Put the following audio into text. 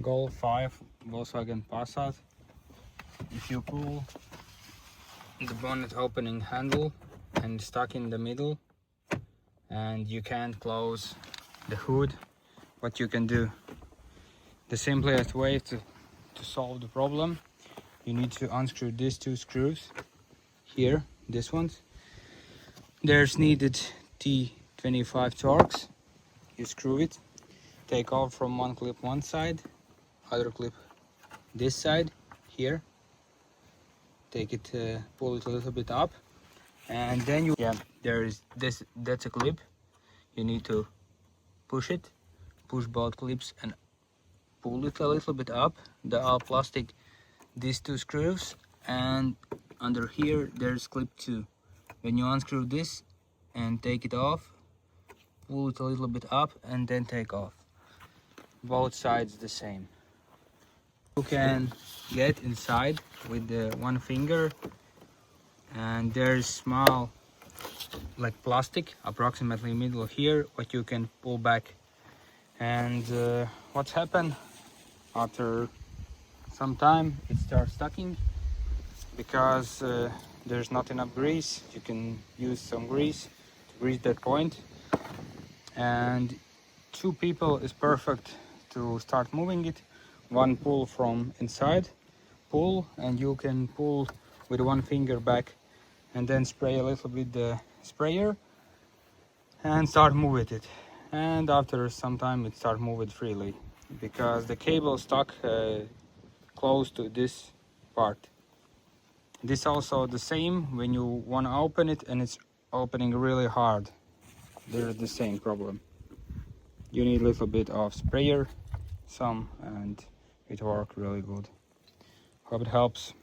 Golf 5 Volkswagen Passat. If you pull the bonnet opening handle and stuck in the middle and you can't close the hood, what you can do, the simplest way to solve the problem, you need to unscrew these two screws here, this ones. There's needed T25 Torx. You screw it, take off from one clip one side, other clip this side here, take it, pull it a little bit up, and then you, there is this, that's a clip. You need to push it, push both clips and pull it a little bit up. The all plastic, these two screws, and under here there's clip 2. When you unscrew this and take it off, pull it a little bit up and then take off. Both sides the same. You can get inside with the one finger, and there's small like plastic approximately middle here what you can pull back. And what's happened after some time, it starts stucking because there's not enough grease. You can use some grease to grease that point, and 2 people is perfect to start moving it. One pull from inside, pull, and you can pull with one finger back and then spray a little bit the sprayer and start moving it. And after some time it start moving freely because the cable stuck close to this part. This also the same when you want to open it and it's opening really hard. There's the same problem. You need a little bit of sprayer, some, and it works really good. Hope it helps.